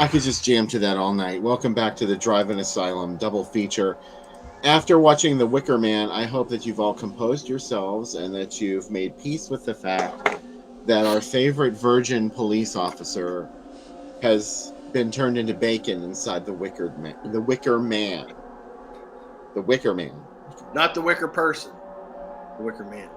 I could just jam to that all night. Welcome back to the Drive-In Asylum double feature. After watching The Wicker Man, I hope that you've all composed yourselves and that you've made peace with the fact that our favorite virgin police officer has been turned into bacon inside the Wicker Man. The Wicker Man. The Wicker Man. Not the wicker person. The Wicker Man.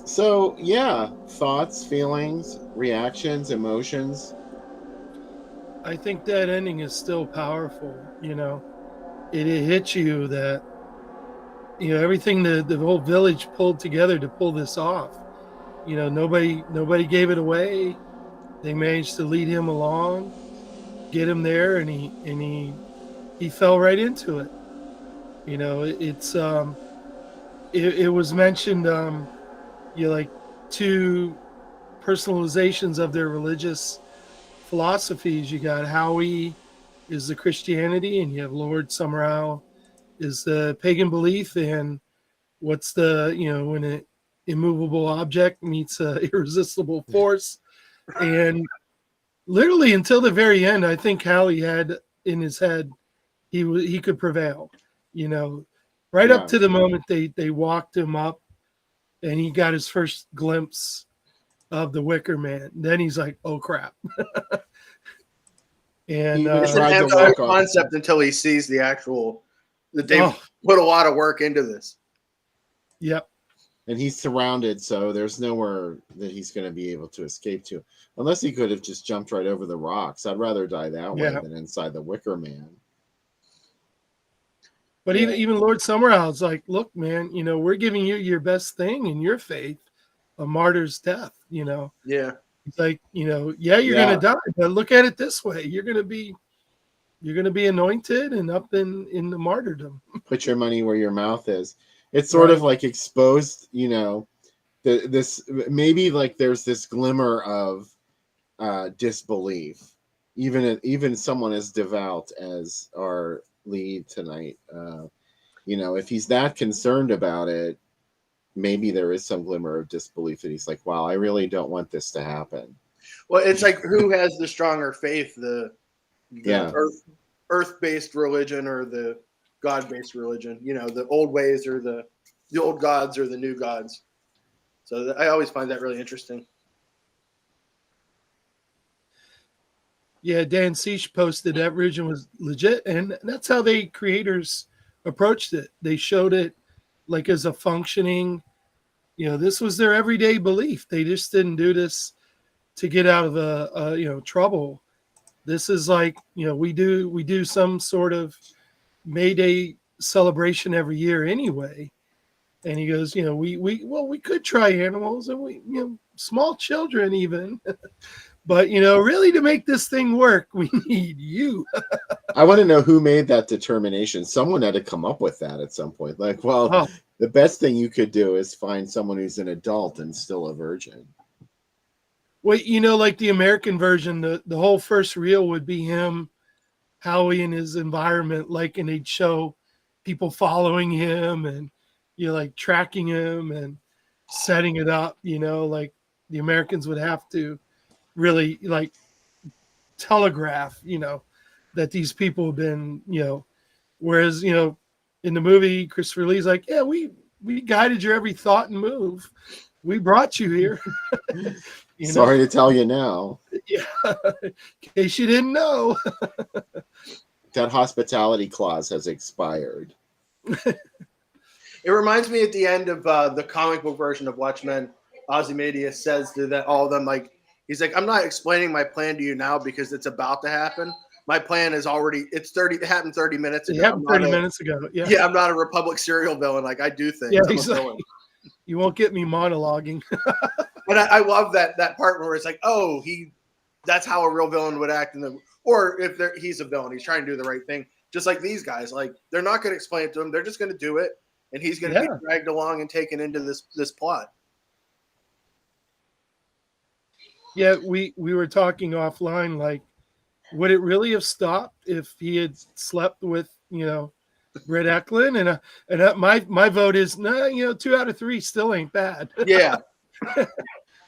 So yeah, thoughts, feelings, reactions, emotions. I think that ending is still powerful. It hits you that everything the whole village pulled together to pull this off. Nobody gave it away. They managed to lead him along, get him there, and he fell right into it. It was mentioned. Like two personalizations of their religious philosophies. You got Howie is the Christianity, and you have Lord Summerall is the pagan belief. And what's the when an immovable object meets an irresistible force. And literally until the very end, I think Howie had in his head he could prevail. Right up to the moment they walked him up and he got his first glimpse of the Wicker Man. Then he's like, "Oh crap!" And it's an abstract concept until he sees the actual. That they put a lot of work into this. Yep. And he's surrounded, so there's nowhere that he's going to be able to escape to, unless he could have just jumped right over the rocks. I'd rather die that way than inside the Wicker Man. But even Lord Summerall's like, "Look, man, we're giving you your best thing in your faith, a martyr's death." Yeah. It's like, you're gonna die, but look at it this way: you're gonna be anointed and up in the martyrdom. Put your money where your mouth is. It's sort of like exposed, this maybe like there's this glimmer of disbelief, even someone as devout as our lead tonight. If he's that concerned about it, maybe there is some glimmer of disbelief that he's like, wow, I really don't want this to happen. Well, it's like, who has the stronger faith, the earth-based religion or the God-based religion, the old ways or the old gods or the new gods. So I always find that really interesting. Yeah, Dan Seach posted that religion was legit, and that's how the creators approached it. They showed it like as a functioning, this was their everyday belief. They just didn't do this to get out of trouble. This is like, we do some sort of May Day celebration every year anyway. And he goes, we could try animals, and we, small children even. But, really to make this thing work, we need you. I want to know who made that determination. Someone had to come up with that at some point. Like, the best thing you could do is find someone who's an adult and still a virgin. Well, like the American version, the whole first reel would be him, Howie in his environment, and they'd show people following him and, like tracking him and setting it up, like the Americans would have to really like telegraph, that these people have been, whereas, in the movie, Christopher Lee's like, yeah, we guided your every thought and move. We brought you here. Sorry to tell you now. Yeah. In case you didn't know. That hospitality clause has expired. It reminds me at the end of the comic book version of Watchmen, Ozymandias says to that all of them, like, he's like, I'm not explaining my plan to you now because it's about to happen. My plan is already, it happened 30 minutes ago. It happened 30 minutes ago. Yeah. Yeah, I'm not a Republic serial villain. Like, I do things. Yeah, exactly. You won't get me monologuing. And I love that part where it's like, oh, that's how a real villain would act. Or if he's a villain, he's trying to do the right thing. Just like these guys, like, they're not going to explain it to him. They're just going to do it. And he's going to be dragged along and taken into this plot. Yeah, we were talking offline, like, would it really have stopped if he had slept with, Britt Eklund? And my vote is, no, 2 out of 3 still ain't bad. Yeah.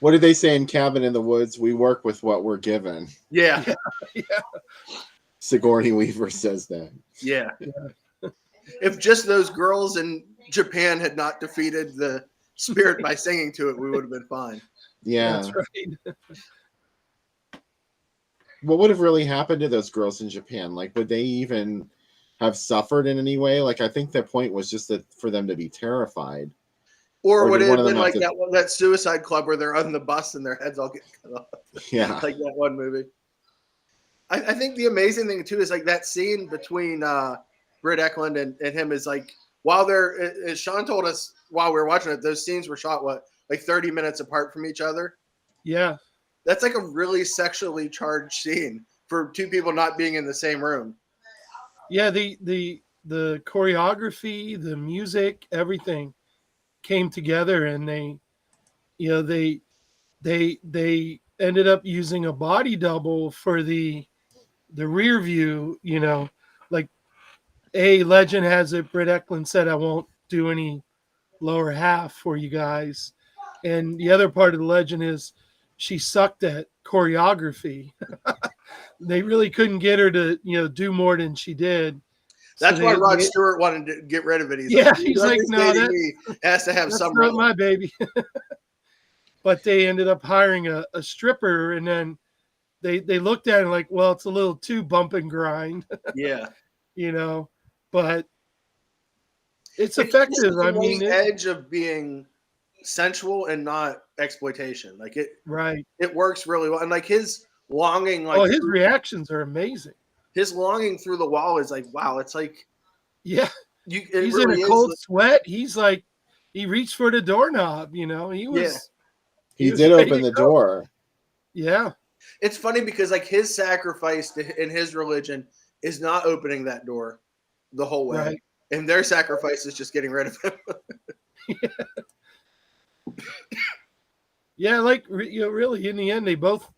What did they say in Cabin in the Woods? We work with what we're given. Yeah. Yeah. Sigourney Weaver says that. Yeah. If just those girls in Japan had not defeated the spirit by singing to it, we would have been fine. Yeah. That's right. What would have really happened to those girls in Japan? Like, would they even have suffered in any way? Like, I think the point was just that for them to be terrified. Or would did it one have of them been like have that Suicide Club where they're on the bus and their heads all get cut off? Yeah. Like that one movie. I think the amazing thing too is like that scene between Britt Eklund and him is like while they're as Sean told us while we were watching it, those scenes were shot like 30 minutes apart from each other. Yeah. That's like a really sexually charged scene for two people not being in the same room. Yeah, the choreography, the music, everything came together, and they ended up using a body double for the rear view. Like Legend has it. Britt Eklund said, "I won't do any lower half for you guys," and the other part of the legend is she sucked at choreography. They really couldn't get her to do more than she did. That's why Rod Stewart wanted to get rid of it. He's like, no, that has to have that's some. Not my baby. But they ended up hiring a stripper, and then they looked at it like, well, it's a little too bump and grind. Yeah, but it's effective. I mean, the edge of being sensual and not exploitation. Like it, right? It works really well, and like his longing, his reactions are amazing. His longing through the wall is like, wow, it's like, yeah, he's really in a cold sweat. He's like, he reached for the doorknob. He was. Yeah. He did open the door. Yeah. It's funny because like his sacrifice in his religion is not opening that door the whole way. Right. And their sacrifice is just getting rid of him. Yeah, like really in the end they both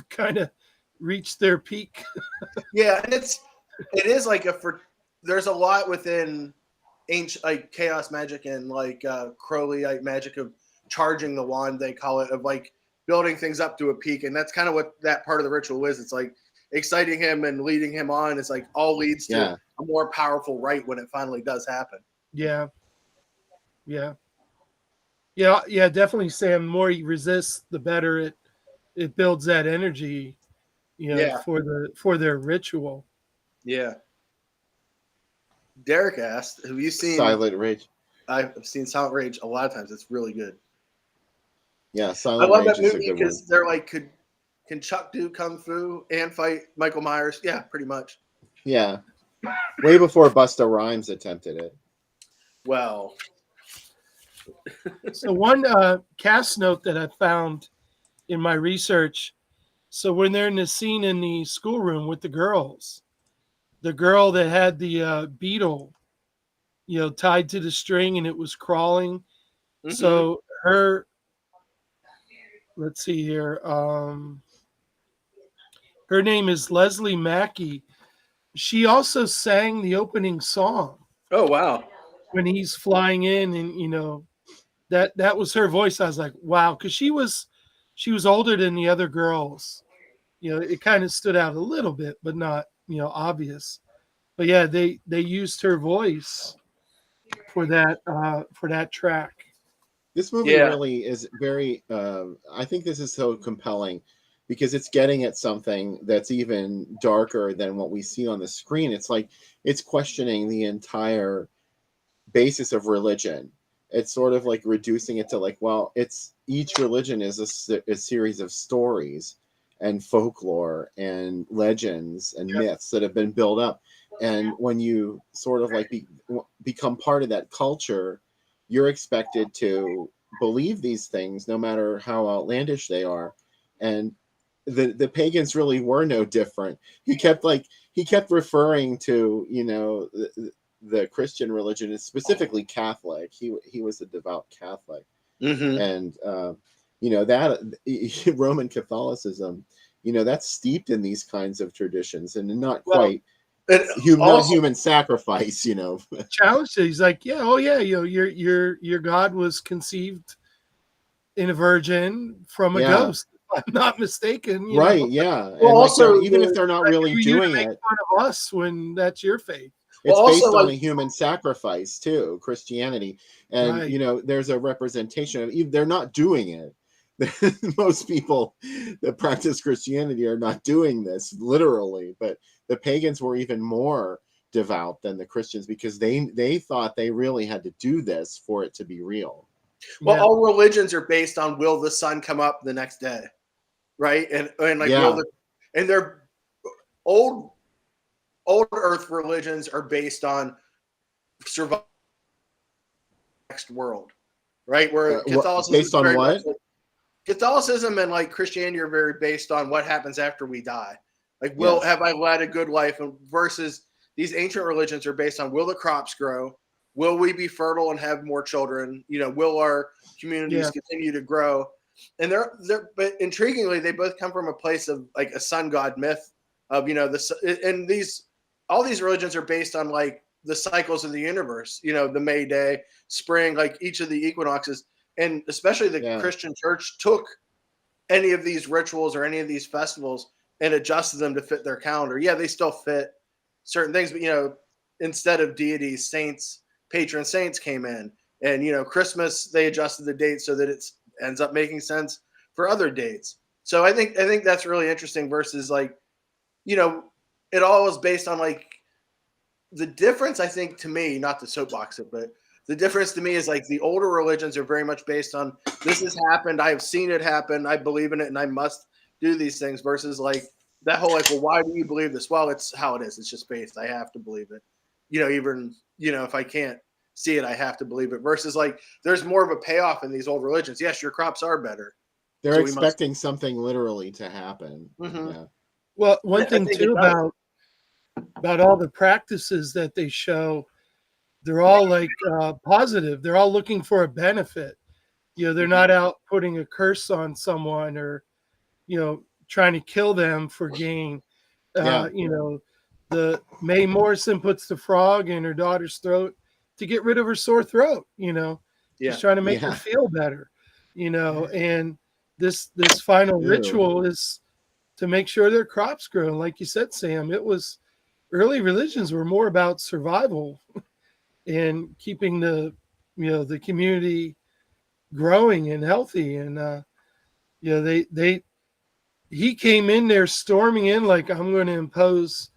kind of reached their peak. Yeah, and it is like there's a lot within ancient like chaos magic and like Crowley magic of charging the wand, they call it, of like building things up to a peak, and that's kind of what that part of the ritual is. It's like exciting him and leading him on. It's like all leads to a more powerful rite when it finally does happen. Yeah. Definitely, Sam. The more you resist, the better it builds that energy, for their ritual. Yeah. Derek asked, "Have you seen Silent Rage?" I've seen Silent Rage a lot of times. It's really good. Yeah, Silent Rage. I love that movie because they're like, can Chuck do kung fu and fight Michael Myers? Yeah, pretty much. Yeah, way before Busta Rhymes attempted it. Well, so one cast note that I found in my research. So when they're in the scene in the schoolroom with the girls, the girl that had the beetle, tied to the string and it was crawling. Mm-hmm. So her, let's see here. Her name is Leslie Mackey. She also sang the opening song. Oh, wow. When he's flying in, and that was her voice. I was like, wow, because she was older than the other girls. It kind of stood out a little bit, but not obvious. But yeah, they used her voice for that track. This movie really is very. I think this is so compelling because it's getting at something that's even darker than what we see on the screen. It's like it's questioning the entire basis of religion. It's sort of like reducing it to like, well, it's each religion is a series of stories and folklore and legends and myths that have been built up. And when you sort of like become part of that culture, you're expected to believe these things no matter how outlandish they are. And the pagans really were no different. He kept referring to, the Christian religion is specifically Catholic. He was a devout Catholic. Mm-hmm. And, that Roman Catholicism, that's steeped in these kinds of traditions and not quite not human sacrifice, Challenged it. He's like, your God was conceived in a virgin from a Yeah. ghost, if I'm not mistaken. You Right. know? Yeah. Well, And like also even if the- they're not Like, really who are you to doing make it, fun of us when that's your faith? Well, it's also, based on like- a human sacrifice too, Christianity. And Right. you know, there's a representation of they're not doing it. Most people that practice Christianity are not doing this literally, but the pagans were even more devout than the Christians because they thought they really had to do this for it to be real. Well, Yeah. all religions are based on will the sun come up the next day, right? And like Yeah. and they're old Earth religions are based on survival next world, right? Where Catholicism based on what? Catholicism and like Christianity are very based on what happens after we die. Like, Yes. have I led a good life? And versus these ancient religions are based on will the crops grow? Will we be fertile and have more children? You know, will our communities continue to grow? And but intriguingly, they both come from a place of like a sun god myth of, you know, all these religions are based on like the cycles of the universe, you know, the May Day, spring, like each of the equinoxes. And especially the Christian church took any of these rituals or any of these festivals and adjusted them to fit their calendar. Yeah, they still fit certain things, but, you know, instead of deities, saints, patron saints came in. And, you know, Christmas, they adjusted the date so that it ends up making sense for other dates. So I think that's really interesting versus like, you know, it all is based on like the difference, I think, to me, not to soapbox it, but the difference to me is like the older religions are very much based on this has happened, I have seen it happen, I believe in it, and I must do these things versus like that whole like, well, why do you believe this? Well, it's how it is. It's just faith. I have to believe it. You know, even, you know, if I can't see it, I have to believe it versus like there's more of a payoff in these old religions. Yes, your crops are better. They're expecting something literally to happen. Mm-hmm. Yeah. Well, one thing too about all the practices that they show, they're all like positive. They're all looking for a benefit. You know, they're not out putting a curse on someone or, you know, trying to kill them for gain. You know, the Mae Morrison puts the frog in her daughter's throat to get rid of her sore throat. You know, she's trying to make her feel better. You know, and this final ritual is to make sure their crops grow. Like you said, Sam, it was early religions were more about survival and keeping the, you know, the community growing and healthy. And you know, he came in there storming in like, I'm going to impose,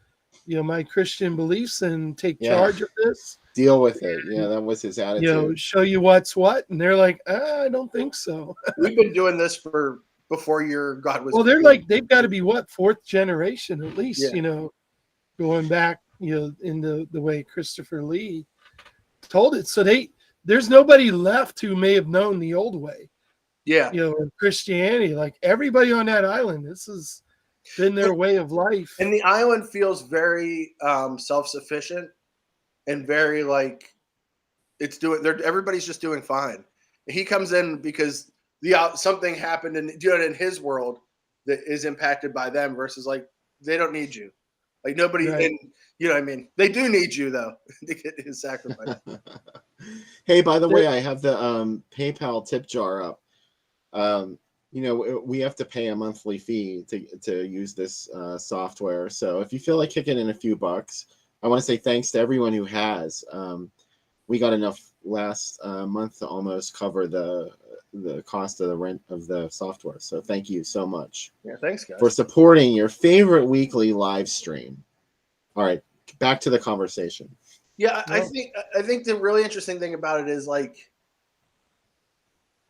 you know, my Christian beliefs and take charge of this. Deal with it. Yeah, that was his attitude. You know, show you what's what. And they're like, I don't think so. We've been doing this for before your God was. Well, they're like, they've got to be what, fourth generation at least, Yeah. you know, going back, you know, in the way Christopher Lee told it. So there's nobody left who may have known the old way. Yeah. You know, in Christianity, like everybody on that island, this has been their way of life. And the island feels very self-sufficient and very like everybody's just doing fine. He comes in because something happened in his world that is impacted by them versus like they don't need you. Like nobody, and you know what I mean? They do need you though to get his sacrifice. Hey, by the way, I have the PayPal tip jar up. You know, we have to pay a monthly fee to use this software. So if you feel like kicking in a few bucks, I want to say thanks to everyone who has. We got enough last month to almost cover the cost of the rent of the software. So thank you so much. Yeah, thanks, guys, for supporting your favorite weekly live stream. All right, back to the conversation. Yeah, I think the really interesting thing about it is like,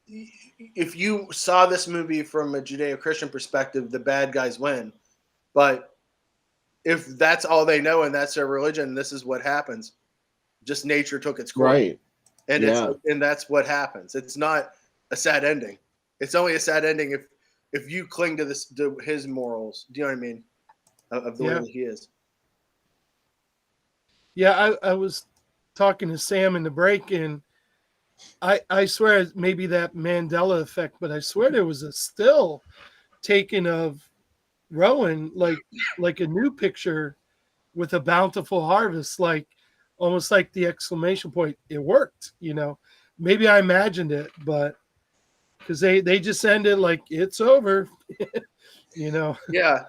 if you saw this movie from a Judeo-Christian perspective, the bad guys win. But if that's all they know and that's their religion, this is what happens. Just nature took its course. Right. And and that's what happens. It's not a sad ending. It's only a sad ending if you cling to his morals. Do you know what I mean? Of the way that he is. Yeah, I was talking to Sam in the break, and I swear maybe that Mandela effect, but I swear there was a still taken of Rowan, like a new picture with a bountiful harvest, like almost like the exclamation point. It worked, you know. Maybe I imagined it, but because they just ended like it's over. You know, Yeah,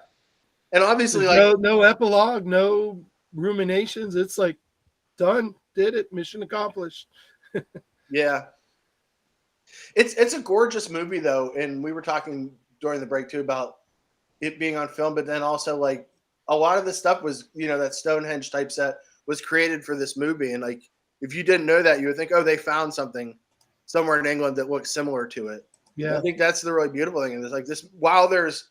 and obviously, there's like, no epilogue, no ruminations. It's like done, did it, mission accomplished. yeah, it's a gorgeous movie though, and we were talking during the break too about it being on film, but then also like a lot of the stuff was, you know, that Stonehenge type set was created for this movie, and like if you didn't know that, you would think, oh, they found something somewhere in England that looks similar to it. And I Yeah, think that's the really beautiful thing. And it's like this, while there's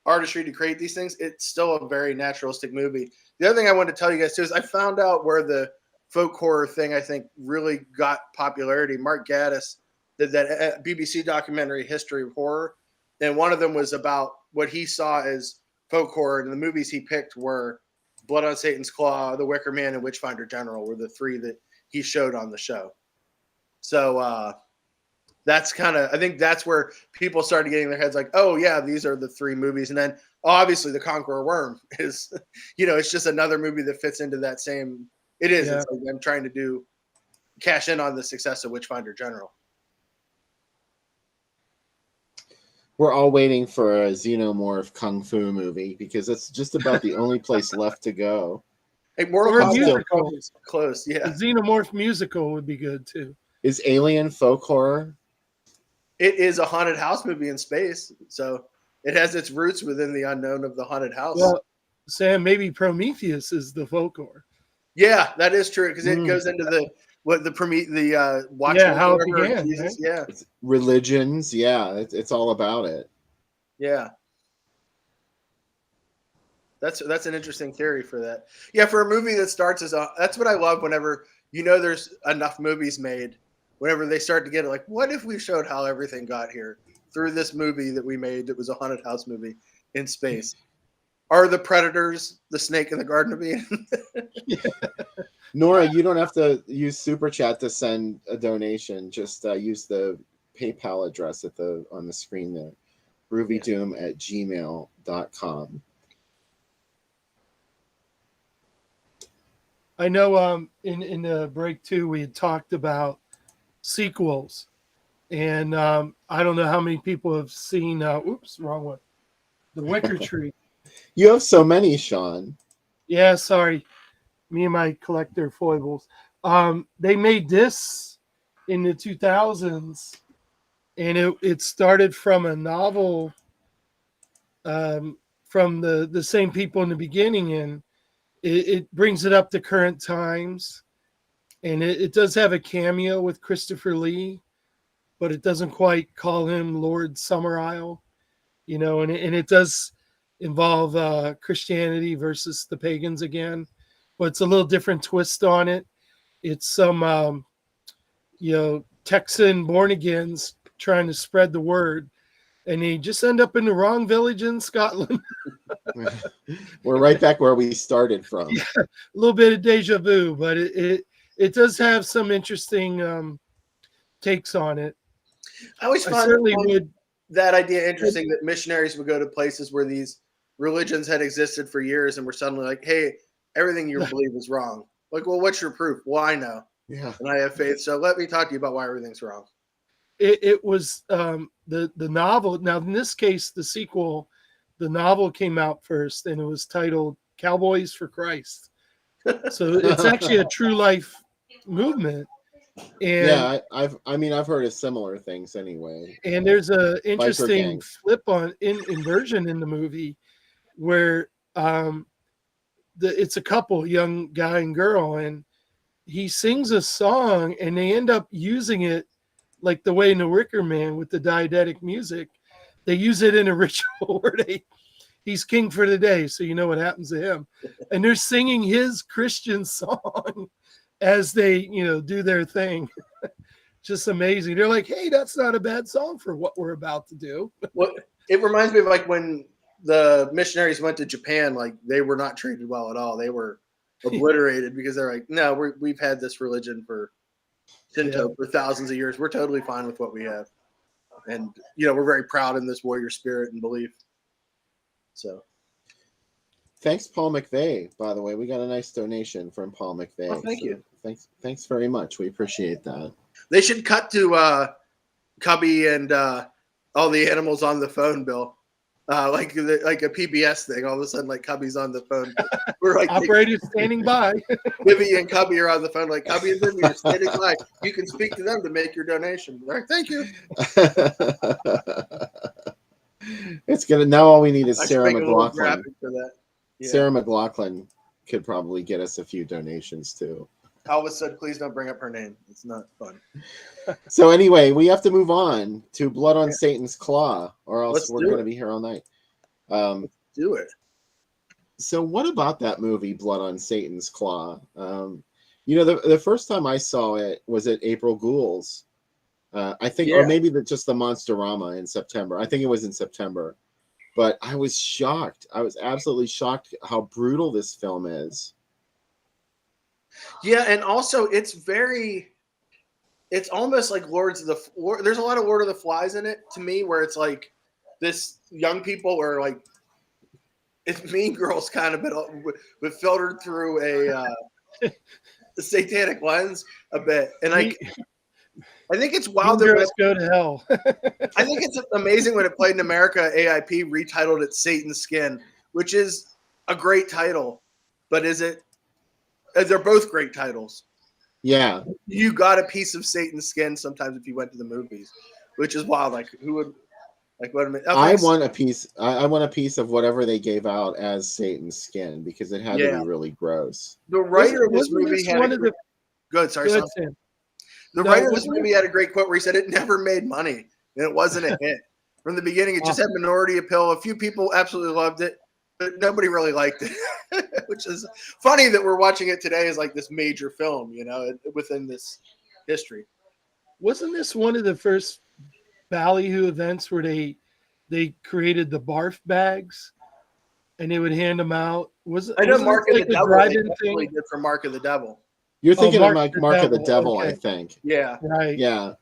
artistry to create these things, it's still a very naturalistic movie. The other thing I wanted to tell you guys too is I found out where the folk horror thing I think really got popularity. Mark Gatiss did that BBC documentary, History of Horror, and one of them was about what he saw as folk horror, and the movies he picked were Blood on Satan's Claw, The Wicker Man, and Witchfinder General were the three that he showed on the show. So that's kind of, I think that's where people started getting their heads like, oh yeah, these are the three movies. And then obviously The Conqueror Worm is, you know, it's just another movie that fits into that same, it is. Yeah. It's like them trying to cash in on the success of Witchfinder General. We're all waiting for a Xenomorph Kung Fu movie because it's just about the only place left to go. Hey, Mortal Or a Kombat musical. is close, The yeah. Xenomorph musical would be good too. Is Alien folk horror? It is a haunted house movie in space, so it has its roots within the unknown of the haunted house. Well, Sam, maybe Prometheus is the folklore. Yeah, that is true because it Mm. goes into the watch. Yeah, how it began, Jesus, right? yeah, It's religions. Yeah, it's all about it. yeah. That's an interesting theory for that. Yeah, for a movie that starts as that's what I love whenever you know there's enough movies made. Whenever they start to get it, like, what if we showed how everything got here through this movie that we made that was a haunted house movie in space? Are the predators the snake in the Garden of Eden? Nora, you don't have to use Super Chat to send a donation. Just use the PayPal address on the screen there. groovydoom@gmail.com. I know in the break too, we had talked about sequels. And I don't know how many people have seen, oops, wrong one. The Wicker Tree. You have so many, Sean. Yeah, sorry. Me and my collector foibles. They made this in the 2000s, and it started from a novel from the same people in the beginning, and it brings it up to current times. And it does have a cameo with Christopher Lee, but it doesn't quite call him Lord Summerisle, you know, and it does involve Christianity versus the pagans again, but it's a little different twist on it. It's some, Texan born-agains trying to spread the word, and they just end up in the wrong village in Scotland. We're right back where we started from. Yeah, a little bit of deja vu, but it does have some interesting takes on it. I always I find certainly would. that idea interesting that missionaries would go to places where these religions had existed for years and were suddenly like, hey, everything you believe is wrong. Like, well, what's your proof? Well, I know. Yeah. And I have faith. So let me talk to you about why everything's wrong. It was the novel. Now, in this case, the sequel, the novel came out first, and it was titled Cowboys for Christ. So it's actually a true life movement. And Yeah, I've heard of similar things anyway. And there's a interesting gangs. flip on inversion in the movie where it's a couple, young guy and girl, and he sings a song, and they end up using it like the way in the Wicker Man with the diegetic music. They use it in a ritual where he's king for the day, so you know what happens to him. And they're singing his Christian song as they, do their thing. Just amazing. They're like, hey, that's not a bad song for what we're about to do. Well, it reminds me of like when the missionaries went to Japan, like they were not treated well at all. They were obliterated because they're like, no, we've had this religion for Shinto for thousands of years. We're totally fine with what we have. And, we're very proud in this warrior spirit and belief. So. Thanks, Paul McVeigh. By the way, we got a nice donation from Paul McVeigh. Oh, thank you. Thanks very much. We appreciate that. They should cut to Cubby and all the animals on the phone, Bill. Like a PBS thing. All of a sudden, like Cubby's on the phone. We're like Operator standing by. Vivi and Cubby are on the phone. Like Cubby and Vivi are standing by. You can speak to them to make your donation. They're like, thank you. It's gonna now. All we need is I should Sarah make a little McLaughlin. graphic for that. Yeah. Sarah McLaughlin could probably get us a few donations too. Elvis said, please don't bring up her name. It's not fun. So anyway, we have to move on to Blood on Satan's Claw, or else Let's we're do going to it. be here all night. Do it. So what about that movie, Blood on Satan's Claw? You know, the first time I saw it was at April Ghouls. I think, or maybe just the Monsterama in September. I think it was in September. But I was shocked. I was absolutely shocked how brutal this film is. Yeah, and also it's almost like there's a lot of Lord of the Flies in it to me, where it's like this young people are like, it's Mean Girls kind of, but filtered through a satanic lens a bit. And like, I think it's wild. Mean Girls go to hell. I think it's amazing when it played in America. AIP retitled it Satan's Skin, which is a great title, but is it? They're both great titles. Yeah, you got a piece of Satan's skin sometimes if you went to the movies, which is wild. Like who would like what? I want a piece. I want a piece of whatever they gave out as Satan's skin because it had to be really gross. The writer of this movie had good. Sorry, Sam. The writer of this movie had a great quote where he said it never made money and it wasn't a hit from the beginning. It just had minority appeal. A few people absolutely loved it, but nobody really liked it. Which is funny that we're watching it today as like this major film, you know, within this history. Wasn't this one of the first Ballyhoo events where they created the barf bags and they would hand them out? I know Mark of the Devil they did for Mark of the Devil. You're thinking of Mark of the Devil, okay. I think. Yeah. Right. Yeah.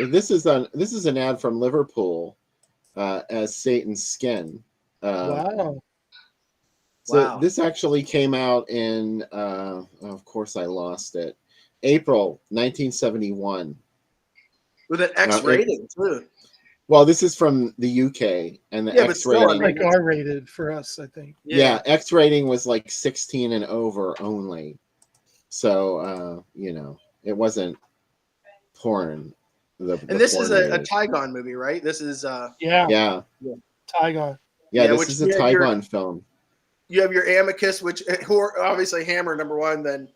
This is an ad from Liverpool as Satan's Skin. Wow. So this actually came out in, of course I lost it, April 1971. With an X rating, too. Well, this is from the UK, and the X rating. Like R-rated for us, I think. Yeah, X rating was like 16 and over only. So, you know, it wasn't porn. This is a Tygon movie, right? This is... Yeah. Tygon. Yeah, this is a Tygon film. You have your Amicus, who are obviously Hammer #1, then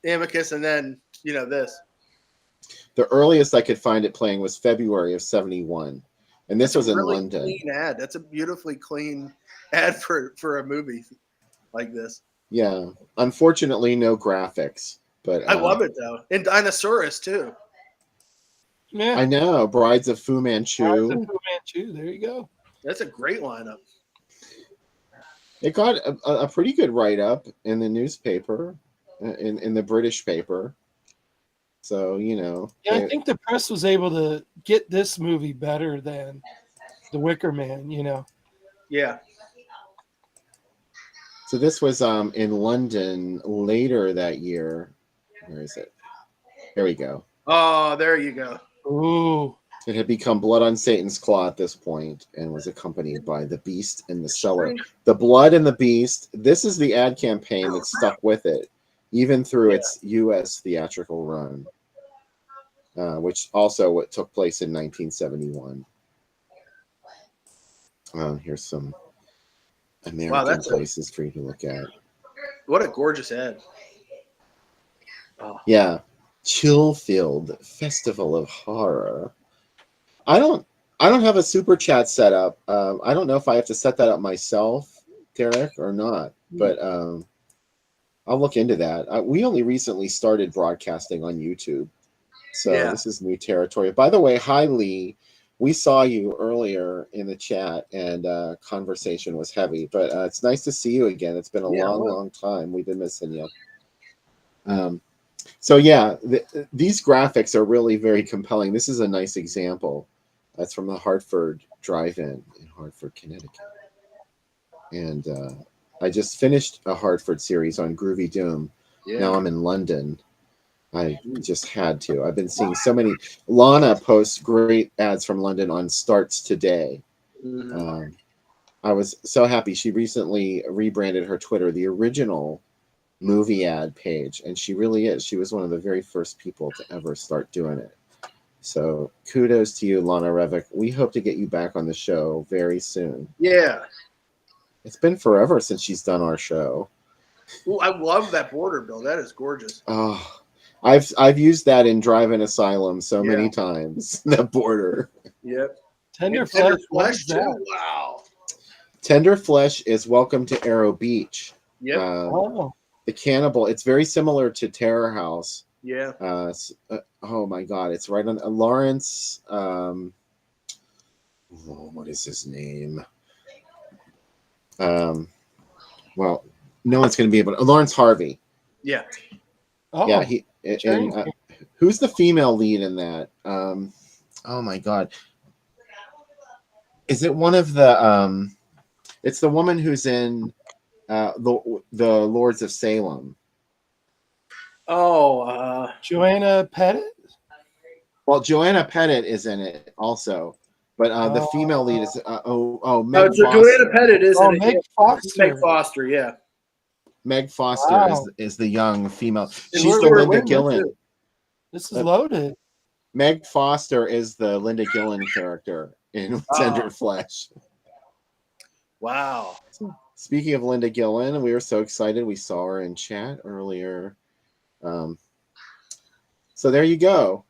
Amicus, and then, you know, this. The earliest I could find it playing was February of 71. And this was in London. Clean ad. That's a beautifully clean ad for a movie like this. Yeah. Unfortunately, no graphics. But I love it, though. And Dinosaurus, too. Yeah. I know. Brides of Fu Manchu. There you go. That's a great lineup. It got a pretty good write-up in the newspaper, in the British paper. So, you know. Yeah, I think the press was able to get this movie better than The Wicker Man, you know. Yeah. So this was in London later that year. Where is it? There we go. Oh, there you go. Ooh. It had become Blood on Satan's Claw at this point and was accompanied by The Beast and the Cellar. The Blood and the Beast. This is the ad campaign that stuck with it, even through its U.S. theatrical run, which also took place in 1971. Here's some American places for you to look at. What a gorgeous ad. Oh. Yeah. Chillfield Festival of Horror. I don't have a super chat set up. I don't know if I have to set that up myself, Derek, or not, but I'll look into that. We only recently started broadcasting on YouTube, so this is new territory. By the way, hi Lee. We saw you earlier in the chat, and conversation was heavy, but it's nice to see you again. It's been a long time. We've been missing you. So yeah, these graphics are really very compelling. This is a nice example. That's from the Hartford Drive-In in Hartford, Connecticut. And I just finished a Hartford series on Groovy Doom. Yeah. Now I'm in London. I just had to. I've been seeing so many. Lana posts great ads from London on Starts Today. Mhm. I was so happy. She recently rebranded her Twitter, the original movie ad page, and she really is. She was one of the very first people to ever start doing it. So kudos to you, Lana Revick. We hope to get you back on the show very soon. Yeah. It's been forever since she's done our show. Ooh, I love that border, Bill. That is gorgeous. Oh, I've used that in Drive-In Asylum so many Yeah. times. The border. Yep. Tender And flesh. Tender What Flesh is too. that? Wow. Tender Flesh is Welcome to Arrow Beach. Yep. Oh, The Cannibal. It's very similar to Terror House. Yeah. Oh my God! It's right on Lawrence. What is his name? Well, no one's going to be able to. Lawrence Harvey. Yeah. oh, Yeah, he and who's the female lead in that? Oh my God, is it one of the? It's the woman who's in the Lords of Salem. Oh, Joanna Pettit. Well, Joanna Pettit is in it also, but the female lead is Meg so Foster. Joanna Pettit is in it. Meg Yeah. Foster. Meg Foster, yeah. Meg Foster Wow. is the young female. And She's the Stuart Linda Windman, Gillen. too. This is loaded. Meg Foster is the Linda Gillen character in Tender Flesh. Wow. Speaking of Linda Gillen, we were so excited. We saw her in chat earlier. So there you go.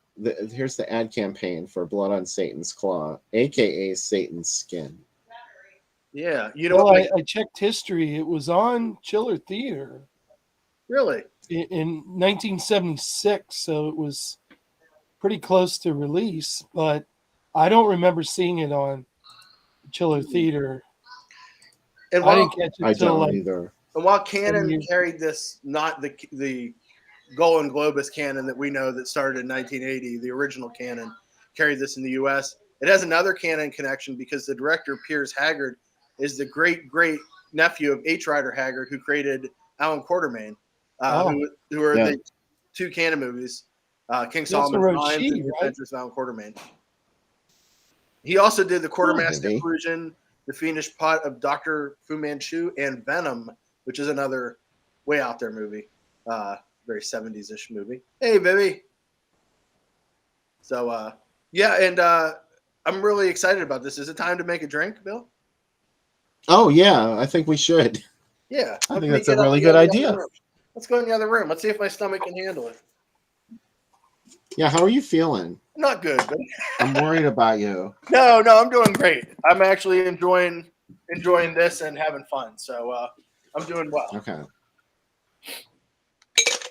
Here's the ad campaign for Blood on Satan's Claw, aka Satan's Skin. Yeah. You know Well, what? I checked history. It was on Chiller Theater Really? in 1976, so it was pretty close to release, but I don't remember seeing it on Chiller Theater. And I while, didn't catch it I till don't like either. and while Canon years. carried this, not the Golden Globus canon that we know that started in 1980, the original canon carried this in the U.S. It has another canon connection because the director, Piers Haggard, is the great nephew of H. Rider Haggard, who created Alan Quartermain, who are the two canon movies, King Solomon's Mines and The Adventures of Alan Quartermain. He also did the Quartermaster Inclusion, The Fiendish Pot of Dr. Fu Manchu, and Venom, which is another way out there movie. Very 70s-ish movie. Hey, baby. So, yeah, and I'm really excited about this. Is it time to make a drink, Bill? Oh, yeah, I think we should. Yeah. I think that's a really good idea. Let's go in the other room. Let's see if my stomach can handle it. Yeah, how are you feeling? Not good, but I'm worried about you. No, I'm doing great. I'm actually enjoying this and having fun. So I'm doing well. Okay.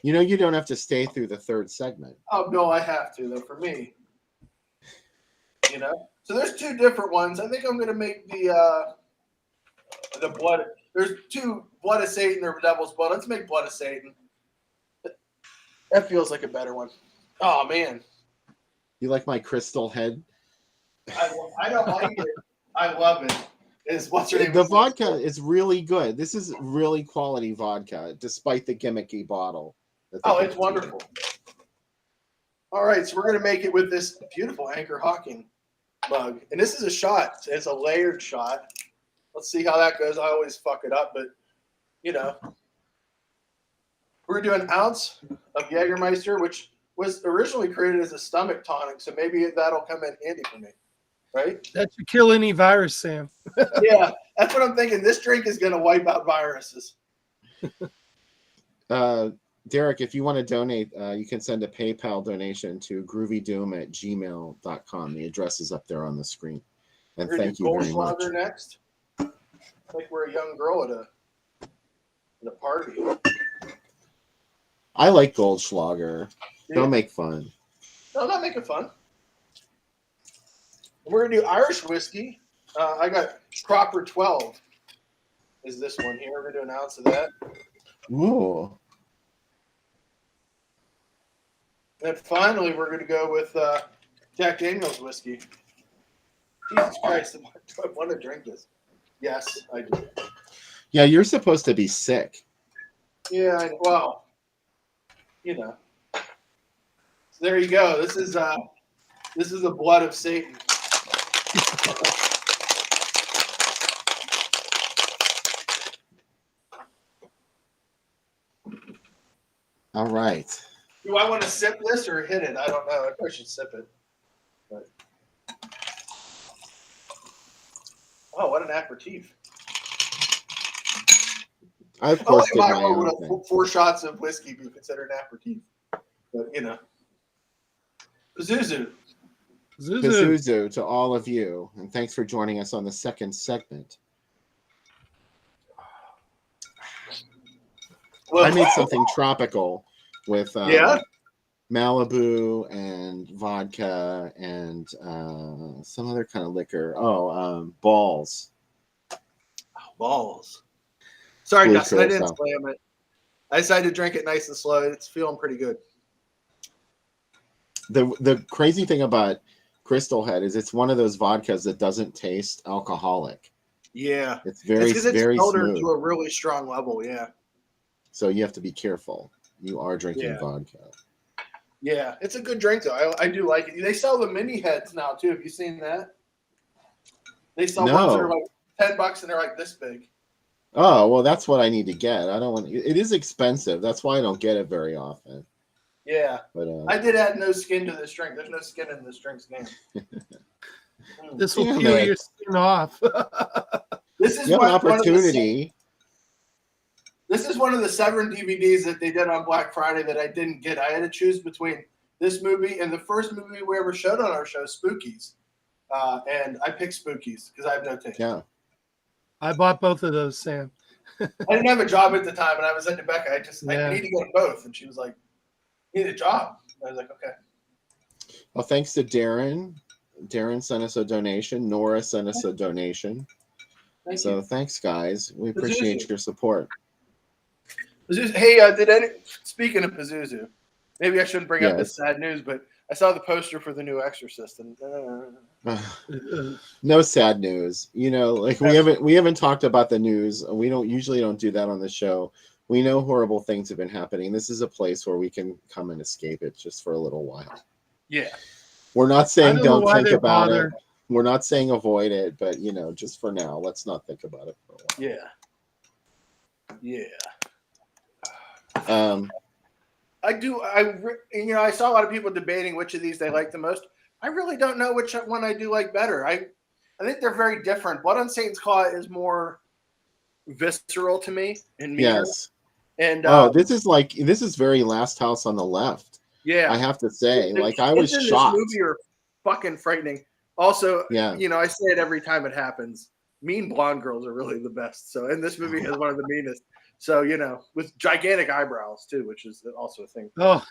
You know, you don't have to stay through the third segment. Oh no, I have to though. For me, you know. So there's two different ones. I think I'm gonna make the blood. There's two Blood of Satan or Devil's Blood. Let's make Blood of Satan. That feels like a better one. Oh man. You like my crystal head? I don't like it. I love it. What's your name? The vodka is really good. This is really quality vodka, despite the gimmicky bottle. Oh, it's wonderful. All right, so we're going to make it with this beautiful Anchor Hawking mug. And this is a shot. It's a layered shot. Let's see how that goes. I always fuck it up, but, you know. We're going to do an ounce of Jägermeister, which was originally created as a stomach tonic, so maybe that'll come in handy for me, right? That should kill any virus, Sam. Yeah, that's what I'm thinking. This drink is going to wipe out viruses. Derek, if you want to donate, you can send a PayPal donation to groovydoom@gmail.com. The address is up there on the screen. And thank you very much. Next. Like we're a young girl at a party. I like Goldschlager. Don't make fun. No, not making fun. We're gonna do Irish whiskey. I got Cropper 12. Is this one here? We're gonna do an ounce of that. Ooh. And finally, we're gonna go with Jack Daniel's whiskey. Jesus Christ! Do I want to drink this? Yes, I do. Yeah, you're supposed to be sick. Yeah, well, you know. There you go. This is the blood of Satan. All right. Do I want to sip this or hit it? I don't know. I probably should sip it. But... Oh, what an aperitif. I, of course, did my would own thing. 4 shots of whiskey be considered an aperitif? But, you know. Pazuzu. Pazuzu to all of you, and thanks for joining us on the second segment. Well, I made something tropical with yeah? Malibu and vodka and some other kind of liquor. Balls. Oh, balls. Sorry, Blue Dustin, I didn't Curacao. slam it. I decided to drink it nice and slow. It's feeling pretty good. The crazy thing about Crystal Head is it's one of those vodkas that doesn't taste alcoholic. Yeah. It's very, it's very filtered smooth. to a really strong level, yeah. So you have to be careful. You are drinking vodka. Yeah, it's a good drink, though. I do like it. They sell the mini heads now, too. Have you seen that? They sell ones that are like $10 and they're like this big. Oh, well, that's what I need to get. I don't want it is expensive. That's why I don't get it very often. Yeah. But I did add no skin to this drink. There's no skin in this drink's name. This will peel your skin off. This is you have an opportunity. This is one of the Severin DVDs that they did on Black Friday that I didn't get. I had to choose between this movie and the first movie we ever showed on our show, Spookies. And I picked Spookies because I have no taste. Yeah. I bought both of those, Sam. I didn't have a job at the time, and I was at Becca. I need to go to both. And she was like, you need a job. And I was like, okay. Well, thanks to Darren. Darren sent us a donation. Nora sent us a donation. Thank you. Thanks, guys. We appreciate your support. Pazuzu, hey, speaking of Pazuzu, maybe I shouldn't bring up this sad news, but I saw the poster for the new Exorcist, and no sad news. You know, like we haven't talked about the news. We usually don't do that on the show. We know horrible things have been happening. This is a place where we can come and escape it just for a little while. Yeah. We're not saying don't think about bother. it. We're not saying avoid it, but just for now, let's not think about it for a while. Yeah. Yeah. I saw a lot of people debating which of these they like the most. I really don't know which one I do like better. I think they're very different. Blood on Satan's Claw is more visceral to me and meaner. Yes. And this is very Last House on the Left. Yeah. I have to say, I was shocked. This movie are fucking frightening. Also, yeah. I say it every time it happens. Mean blonde girls are really the best. So, and this movie has one of the meanest. So, with gigantic eyebrows too, which is also a thing. Oh,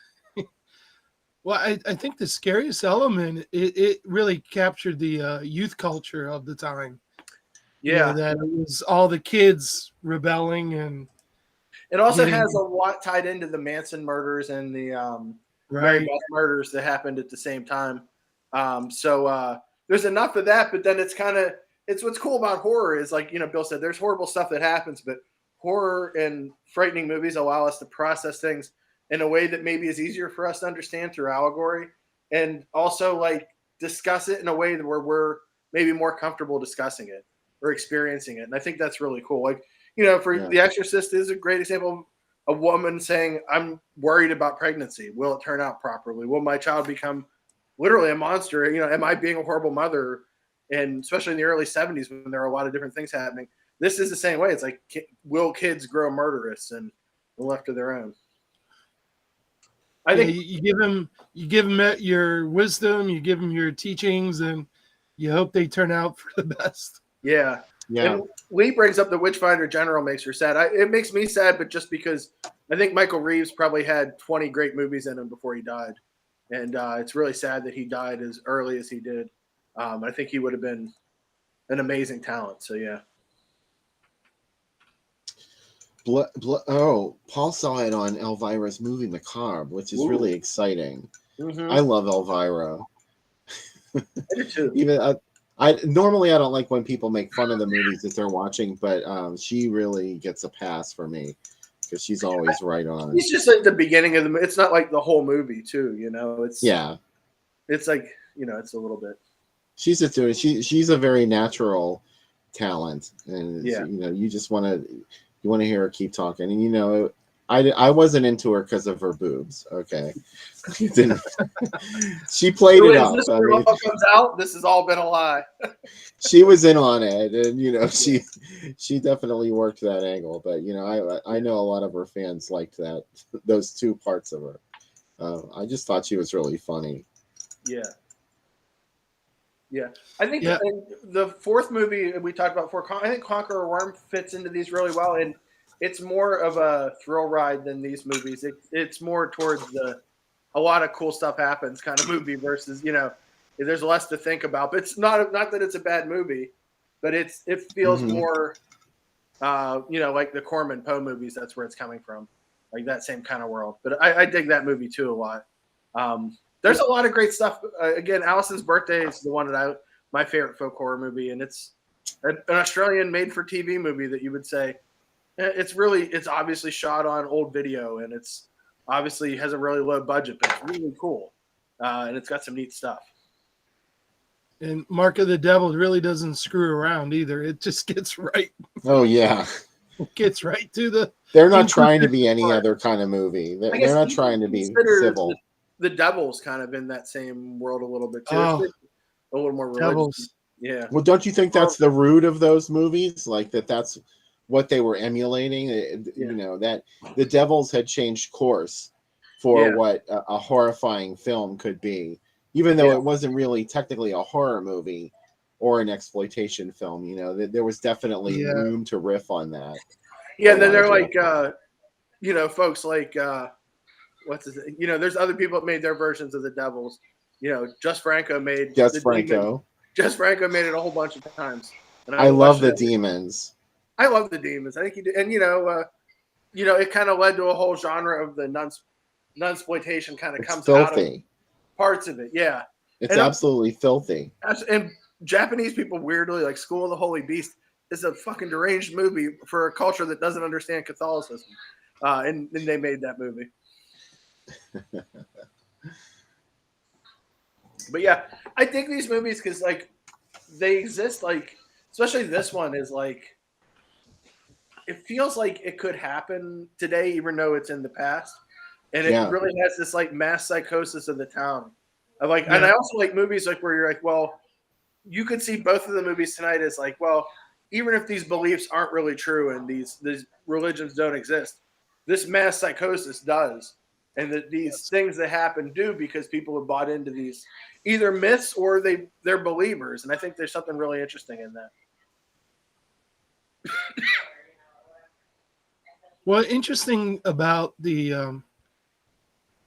well, I think the scariest element, it really captured the youth culture of the time. Yeah. That it was all the kids rebelling, and it also has a lot tied into the Manson murders and the Mary Beth murders that happened at the same time. So there's enough of that, but then it's what's cool about horror is Bill said, there's horrible stuff that happens, but horror and frightening movies allow us to process things in a way that maybe is easier for us to understand through allegory, and also discuss it in a way where we're maybe more comfortable discussing it or experiencing it. And I think that's really cool. The Exorcist is a great example of a woman saying, I'm worried about pregnancy. Will it turn out properly? Will my child become literally a monster? Am I being a horrible mother? And especially in the early 70s when there are a lot of different things happening. This is the same way. It's will kids grow murderous and left to their own? I think you give them your wisdom, you give them your teachings, and you hope they turn out for the best. Yeah. Yeah. And Lee brings up the Witchfinder General makes her sad. It makes me sad, but just because I think Michael Reeves probably had 20 great movies in him before he died. And it's really sad that he died as early as he did. I think he would have been an amazing talent. So, yeah. Paul saw it on Elvira's movie Macabre, which is really exciting. Mm-hmm. I love Elvira. I do too. Even I normally I don't like when people make fun of the movies that they're watching, but she really gets a pass for me because she's always right on. It's just like the beginning of the. It's not like the whole movie, too. You know, it's It's like it's a little bit. She's a very natural talent, and you just want to hear her keep talking, and I wasn't into her because of her boobs. Okay, she played it up. This all comes out. This has all been a lie. She was in on it, and she definitely worked that angle. But I know a lot of her fans liked those two parts of her. I just thought she was really funny. Yeah, I think the fourth movie we talked about before, I think Conqueror Worm fits into these really well, and it's more of a thrill ride than these movies. It's more towards a lot of cool stuff happens kind of movie versus there's less to think about. But it's not that it's a bad movie, but it feels more like the Corman Poe movies. That's where it's coming from, like that same kind of world. But I dig that movie too a lot. There's a lot of great stuff. Again, Allison's Birthday is the one that my favorite folk horror movie, and it's an Australian made-for-TV movie that you would say it's obviously shot on old video, and it's obviously has a really low budget, but it's really cool, and it's got some neat stuff. And Mark of the Devil really doesn't screw around either. It just gets right. Oh yeah, it gets right to the. They're not trying to be any other kind of movie. They're not trying to be civil. The Devil's kind of in that same world a little bit too. Oh, a little more religious. Devils. Yeah. Well, don't you think that's the root of those movies? Like that's what they were emulating. That the Devils had changed course for what a horrifying film could be, even though it wasn't really technically a horror movie or an exploitation film. There was definitely room to riff on that. Yeah, and then they're like, folks like. What's his? There's other people that made their versions of the Devils. Just Franco made. Just Franco made it a whole bunch of times. And I love the demons. I love the demons. I think he did, and it kind of led to a whole genre of the nunsploitation. Kind of comes filthy. Out of parts of it. Yeah, it's absolutely filthy. And Japanese people weirdly like School of the Holy Beast is a fucking deranged movie for a culture that doesn't understand Catholicism, and they made that movie. But yeah, I think these movies because like they exist, like especially this one is like it feels like it could happen today, even though it's in the past, and it really has this like mass psychosis of the town. And I also like movies like where you're like, well, you could see both of the movies tonight as like, well, even if these beliefs aren't really true and these religions don't exist, this mass psychosis does. And that these things that happen do because people have bought into these either myths or they're believers. And I think there's something really interesting in that. Well, interesting about the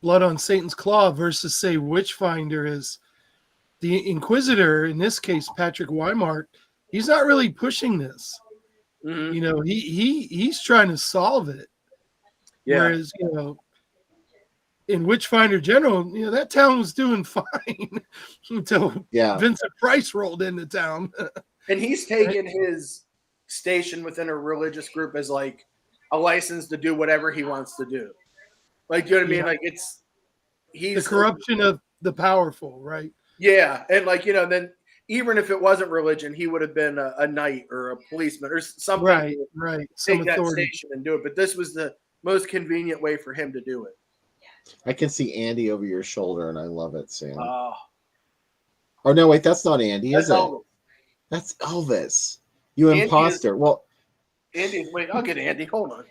Blood on Satan's Claw versus, say, Witchfinder is the Inquisitor, in this case, Patrick Weimart, he's not really pushing this. Mm-hmm. He's trying to solve it. Yeah. Whereas, in Witchfinder General, that town was doing fine until Vincent Price rolled into town. And he's taken his station within a religious group as like a license to do whatever he wants to do. Like, you know what I mean? Like he's the corruption of the powerful, right? Yeah. And like, then even if it wasn't religion, he would have been a knight or a policeman or something. Right. Take that station and do it. But this was the most convenient way for him to do it. I can see Andy over your shoulder, and I love it, Sam. Oh no, wait, that's not Andy, is it? That's Elvis. You Andy imposter. Andy, wait, I'll get Andy. Hold on.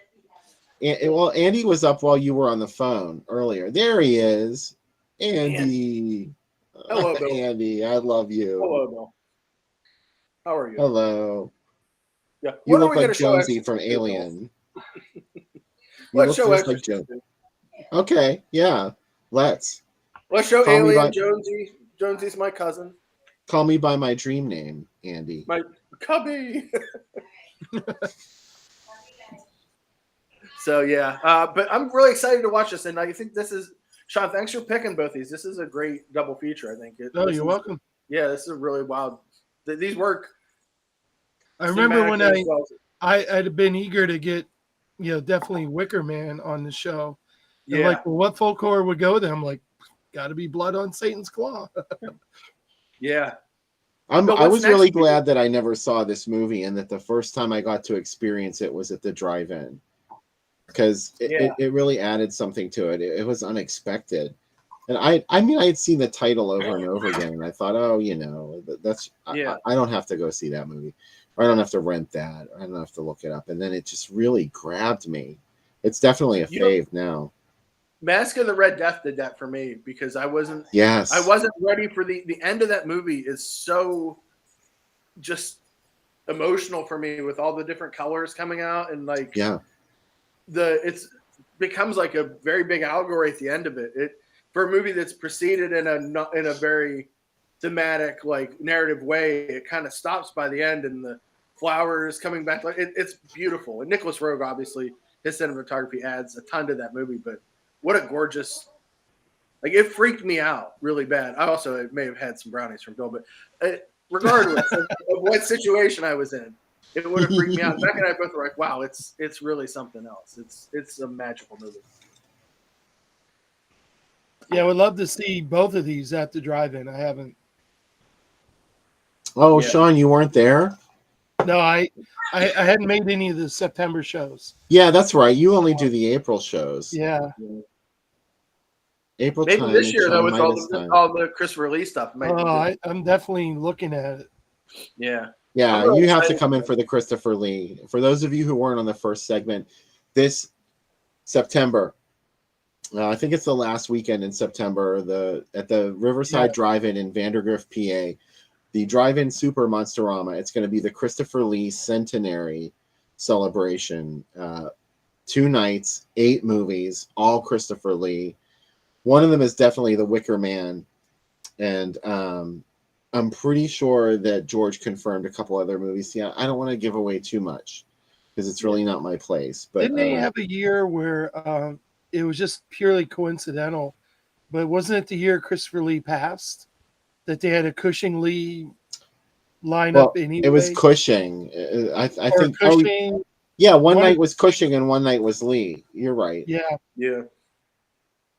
Andy was up while you were on the phone earlier. There he is, Andy. Hello, Bill. Andy. I love you. Hello, Bill. How are you? Hello. Yeah, you look like Jonesy from Alien. Let's show like Jonesy. Okay, yeah. Let's show Alien Jonesy. Jonesy's my cousin. Call me by my dream name, Andy. My cubby. So yeah, but I'm really excited to watch this, and I think this is Sean. Thanks for picking both these. This is a great double feature. I think. You're welcome. Yeah, this is really wild. These work. I remember when I'd been eager to get definitely Wicker Man on the show. And Yeah, like, well, what folk horror would go there? I'm like, got to be Blood on Satan's Claw. yeah. So I what's was next really for you? glad that I never saw this movie and that the first time I got to experience it was at the drive-in, because Yeah, it really added something to it. It was unexpected. And I mean, I had seen the title over and over again, and I thought, oh, that's yeah. I don't have to go see that movie, or I don't have to rent that, or I don't have to look it up. And then it just really grabbed me. It's definitely a You know, fave now. Mask of the Red Death did that for me because I Yes. wasn't ready for the end of that movie. Is so just emotional for me with all the different colors coming out, and like Yeah. it's becomes like a very big allegory at the end of it. It for a movie that's proceeded in a very thematic like narrative way, it kind of stops by the end, and the flowers coming back. Like it's beautiful. And Nicholas Rogue, obviously, his cinematography adds a ton to that movie. But what a gorgeous! Like it freaked me out really bad. I also may have had some brownies from Bill, but regardless of what situation I was in, it would have freaked me out. Beck and I both were like, "Wow, it's really something else. It's a magical movie." Yeah, I would love to see both of these at the drive-in. I haven't. Oh, Yeah. Sean, you weren't there? No, I hadn't made any of the September shows. Yeah, that's right. You only do the April shows. Yeah. April Maybe time this and year though, Sean with Midas time. all the Christopher Lee stuff, might be good. I'm definitely looking at it. Yeah. Yeah, really you have to excited come in about for the Christopher Lee. For those of you who weren't on the first segment, this September, I think it's the last weekend in September, at the Riverside Drive-In in Vandergrift, PA, the Drive-In Super Monsterama. It's going to be the Christopher Lee Centenary celebration. 2 nights, 8 movies, all Christopher Lee. One of them is definitely The Wicker Man, and I'm pretty sure that George confirmed a couple other movies. Yeah, I don't want to give away too much because it's really not my place. But Didn't they have a year where it was just purely coincidental? But wasn't it the year Christopher Lee passed that they had a Cushing Lee lineup well, anyway? it was Cushing. I Or think. Cushing. Oh, yeah. One night was Cushing and one night was Lee. You're right. Yeah. Yeah.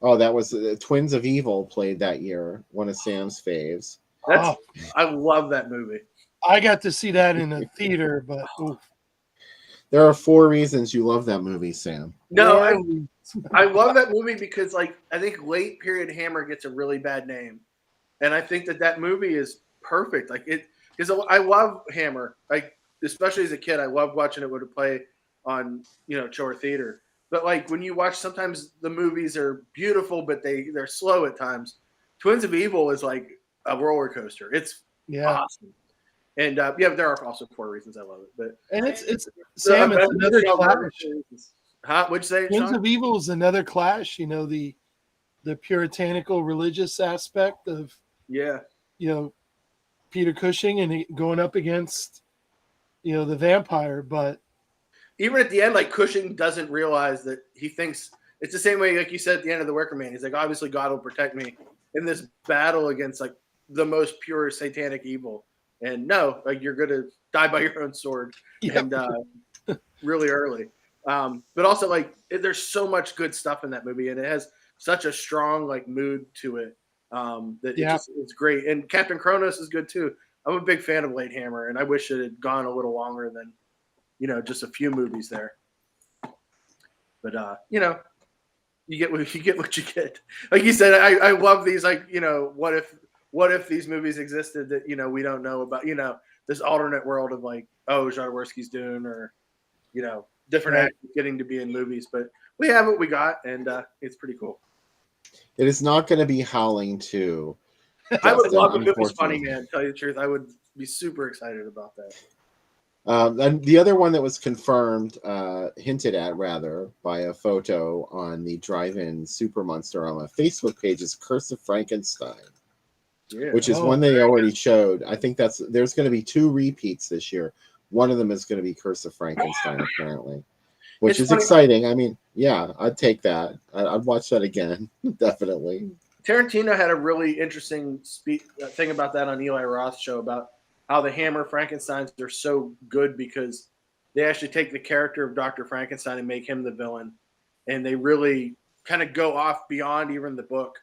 Oh, that was Twins of Evil played that year. One of Sam's faves. I love that movie. I got to see that in a theater, but oof. There are 4 reasons you love that movie, Sam. No, I love that movie because like I think late period Hammer gets a really bad name, and I think that movie is perfect. Like it because I love Hammer. Like especially as a kid, I loved watching it would play on Chore Theater. But like when you watch, sometimes the movies are beautiful, but they're slow at times. Twins of Evil is like a roller coaster. It's awesome. And there are also 4 reasons I love it. But and it's Sam, it's another clash. Huh? What'd you say? Twins Sean? of Evil is another clash. The puritanical religious aspect of Peter Cushing and going up against the vampire, but even at the end, like Cushing doesn't realize that he thinks it's the same way, like you said at the end of the Wicker Man. He's like, obviously God will protect me in this battle against like the most pure satanic evil. And no, like you're gonna die by your own sword and really early. But also like there's so much good stuff in that movie, and it has such a strong like mood to it that it's great. And Captain Kronos is good too. I'm a big fan of Late Hammer, and I wish it had gone a little longer than just a few movies there. But you get what you get. Like you said, I love these. Like what if these movies existed that we don't know about? This alternate world of like, oh, Jodorowsky's Dune, or different actors getting to be in movies. But we have what we got, and it's pretty cool. It is not going to be Howling 2. I would love if it was funny, man. To tell you the truth, I would be super excited about that. And the other one that was confirmed, hinted at rather, by a photo on the Drive-In Super Monsterama Facebook page is Curse of Frankenstein, which is one they already showed. I think there's going to be 2 repeats this year. One of them is going to be Curse of Frankenstein, apparently, which is exciting. I mean, yeah, I'd take that. I'd watch that again, definitely. Tarantino had a really interesting thing about that on Eli Roth's show about how the Hammer Frankensteins are so good because they actually take the character of Dr. Frankenstein and make him the villain, and they really kind of go off beyond even the book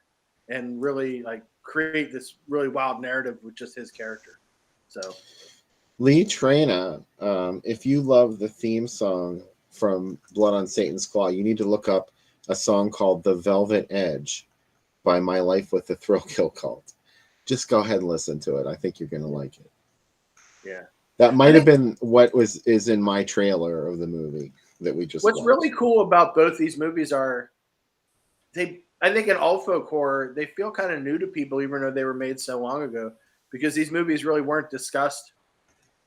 and really like create this really wild narrative with just his character. So Lee Trana, if you love the theme song from Blood on Satan's Claw, you need to look up a song called The Velvet Edge by My Life with the Thrill Kill Cult. Just go ahead and listen to it. I think you're going to like it. yeah. That might have been what is in my trailer of the movie that we just What's watched. really cool about both these movies are I think in all folk horror, they feel kind of new to people, even though they were made so long ago, because these movies really weren't discussed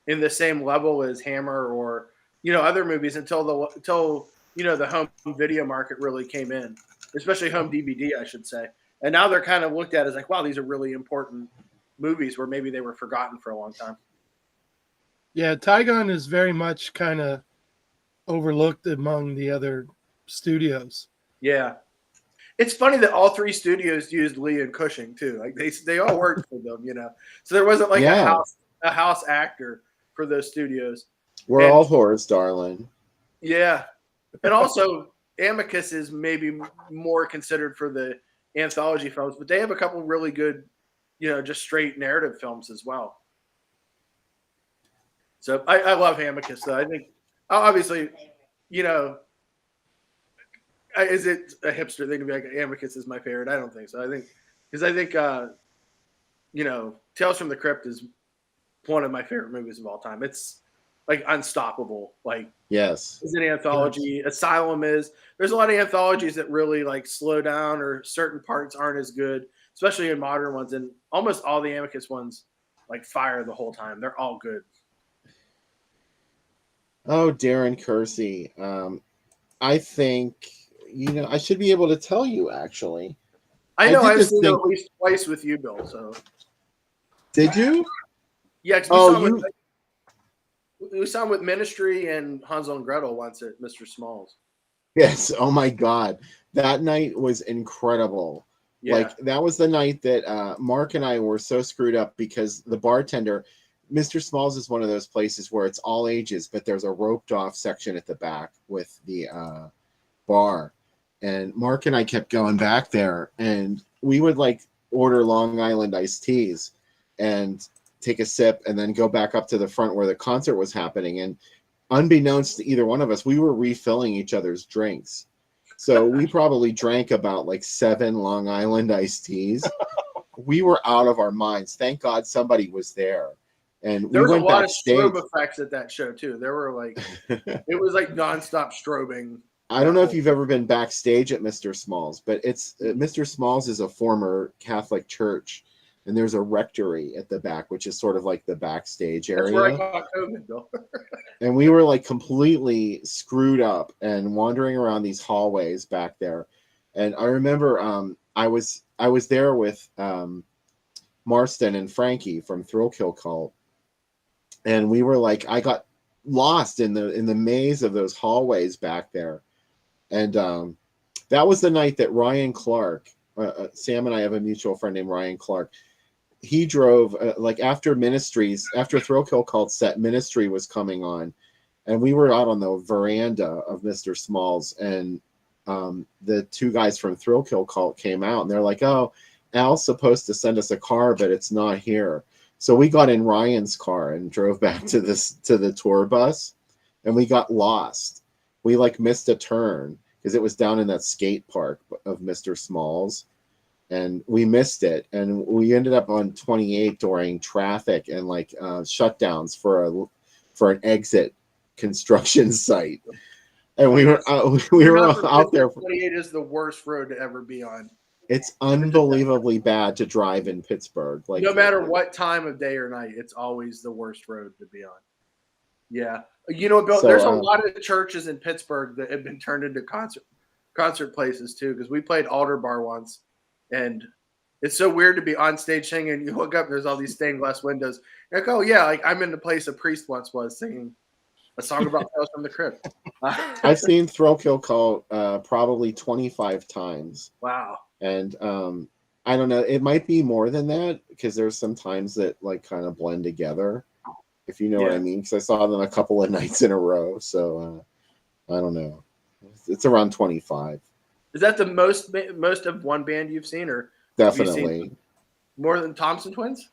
in the same level as Hammer or, other movies until the home video market really came in, especially home DVD, I should say. And now they're kind of looked at as like, wow, these are really important movies where maybe they were forgotten for a long time. Yeah, Tygon is very much kind of overlooked among the other studios. Yeah. It's funny that all three studios used Lee and Cushing too. Like they all worked for them, So there wasn't like a house actor for those studios. We're all whores, darling. Yeah. And also Amicus is maybe more considered for the anthology films, but they have a couple really good, just straight narrative films as well. So I love Amicus though. I think obviously, is it a hipster thing to be like Amicus is my favorite? I don't think so. I think Tales from the Crypt is one of my favorite movies of all time. It's like unstoppable. Like, yes, it's an anthology. Yes. Asylum is. There's a lot of anthologies that really like slow down, or certain parts aren't as good, especially in modern ones. And almost all the Amicus ones like fire the whole time. They're all good. Oh, Darren Kersey. I think I should be able to tell you actually. I know I've seen it at least twice with you, Bill. So did you? Yeah, we saw him with Ministry and Hansel and Gretel once at Mr. Small's. Yes. Oh my God, that night was incredible. Yeah. Like that was the night that Mark and I were so screwed up because the bartender, Mr. Small's is one of those places where it's all ages, but there's a roped off section at the back with the bar. And Mark and I kept going back there, and we would like order Long Island iced teas and take a sip and then go back up to the front where the concert was happening. And unbeknownst to either one of us, we were refilling each other's drinks. So we probably drank about like 7 Long Island iced teas. We were out of our minds. Thank God somebody was there. And there we was went a lot backstage. of strobe effects at that show too. There were like, it was like nonstop strobing. I don't know if you've ever been backstage at Mr. Small's, but it's Mr. Small's is a former Catholic church, and there's a rectory at the back, which is sort of like the backstage area. That's where I got COVID, Bill. And we were like completely screwed up and wandering around these hallways back there. And I remember I was there with Marston and Frankie from Thrill Kill Cult, and we were like, I got lost in the maze of those hallways back there. And that was the night that Ryan Clark, Sam and I have a mutual friend named Ryan Clark. He drove like after Thrill Kill Cult set, Ministry was coming on, and we were out on the veranda of Mr. Small's, and the 2 guys from Thrill Kill Cult came out, and they're like, "Oh, Al's supposed to send us a car, but it's not here." So we got in Ryan's car and drove back to the tour bus, and we got lost. We like missed a turn because it was down in that skate park of Mr. Small's, and we missed it. And we ended up on 28 during traffic and like shutdowns for an exit construction site. And we were out there. 28 is the worst road to ever be on. It's unbelievably bad to drive in Pittsburgh. Like no matter what time of day or night, it's always the worst road to be on. Yeah. Bill, there's a lot of churches in Pittsburgh that have been turned into concert places too, because we played Alder Bar once, and it's so weird to be on stage singing. You look up, there's all these stained glass windows. You're like, oh yeah, like I'm in the place a priest once was singing a song about Tales from the Crypt. I've seen Thrill Kill Cult probably 25 times. Wow. And I don't know, it might be more than that because there's some times that like kind of blend together. if you know what I mean, because I saw them a couple of nights in a row. So I don't know. It's around 25. Is that the most of one band you've seen, or Definitely. have you seen more than Thompson Twins?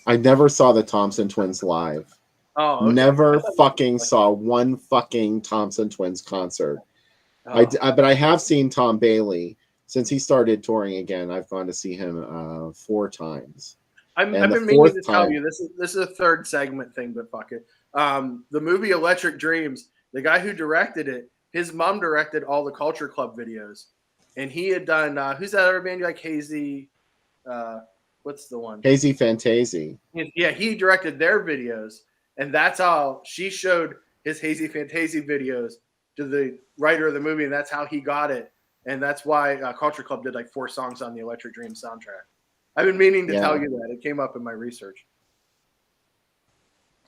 I never saw the Thompson Twins live. Oh, okay. Never fucking saw one fucking Thompson Twins concert. Oh. But I have seen Tom Bailey since he started touring again. I've gone to see him 4 times. I've been meaning to tell you this is a third segment thing, but fuck it. The movie Electric Dreams, the guy who directed it, his mom directed all the Culture Club videos, and he had done who's that other band you like? Hazy, what's the one? Hazy Fantasy. Yeah, he directed their videos, and that's how she showed his Hazy Fantasy videos to the writer of the movie, and that's how he got it, and that's why Culture Club did like 4 songs on the Electric Dreams soundtrack. I've been meaning to tell you that. It came up in my research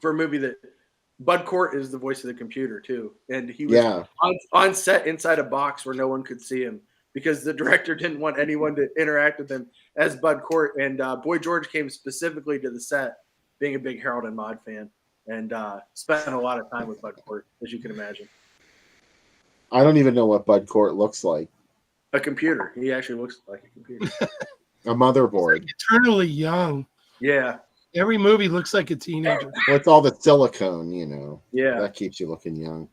for a movie that Bud Cort is the voice of the computer too, and he was on set inside a box where no one could see him because the director didn't want anyone to interact with him as Bud Cort. And Boy George came specifically to the set, being a big Harold and Maude fan, and spent a lot of time with Bud Cort, as you can imagine. I don't even know what Bud Cort looks like. A computer. He actually looks like a computer. A motherboard. Like eternally young. Yeah. Every movie looks like a teenager. Well, it's all the silicone, you know. Yeah. That keeps you looking young.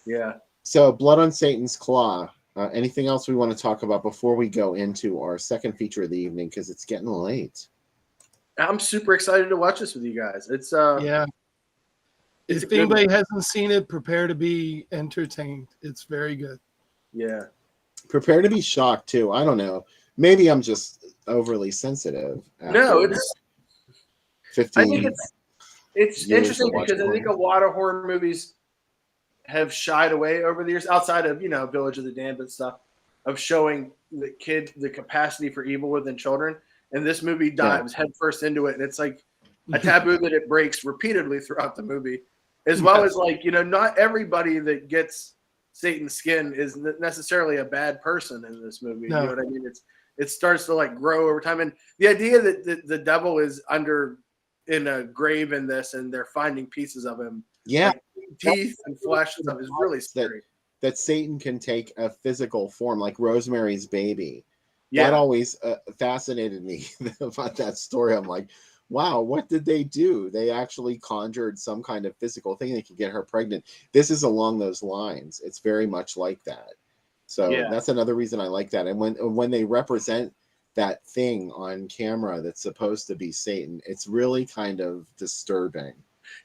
Yeah. So, Blood on Satan's Claw. Anything else we want to talk about before we go into our second feature of the evening? Because it's getting late. I'm super excited to watch this with you guys. It's If anybody hasn't seen it, prepare to be entertained. It's very good. Yeah. Prepare to be shocked too. I don't know. Maybe I'm just overly sensitive. No, it's 15. I think it's interesting because I think a lot of horror movies have shied away over the years, outside of Village of the Damned and stuff, of showing the kid the capacity for evil within children. And this movie dives headfirst into it, and it's like a taboo that it breaks repeatedly throughout the movie, as well as not everybody that gets Satan's skin is necessarily a bad person in this movie. No. You know what I mean? It starts to grow over time, and the idea that the devil is in a grave in this, and they're finding pieces of him, teeth and flesh and stuff, is really scary. That Satan can take a physical form, like Rosemary's Baby. Yeah. That always fascinated me about that story. I'm like, wow, what did they do? They actually conjured some kind of physical thing that could get her pregnant. This is along those lines. It's very much like that. So that's another reason I like that. And when they represent that thing on camera that's supposed to be Satan, it's really kind of disturbing.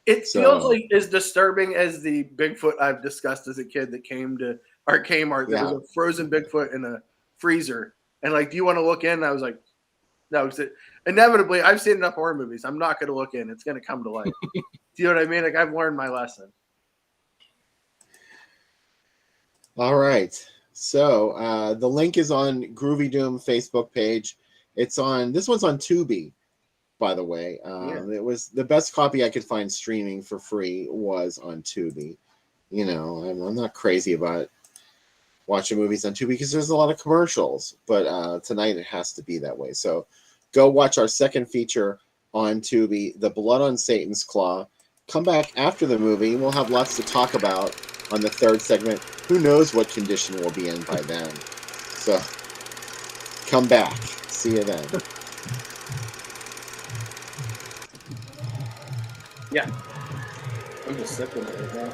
It feels like as disturbing as the Bigfoot I've discussed as a kid that came to our Kmart. There was a frozen Bigfoot in a freezer. And do you want to look in? And I was like, no. Inevitably, I've seen enough horror movies. I'm not going to look in. It's going to come to light. Do you know what I mean? I've learned my lesson. All right. So the link is on Groovy Doom Facebook page. This one's on Tubi, by the way. It was the best copy I could find streaming for free was on Tubi. I'm not crazy about watching movies on Tubi because there's a lot of commercials, but tonight it has to be that way. So go watch our second feature on Tubi, The Blood on Satan's Claw. Come back after the movie. We'll have lots to talk about on the third segment. Who knows what condition we'll be in by then. So come back. See you then. Yeah. I'm just sipping it right now.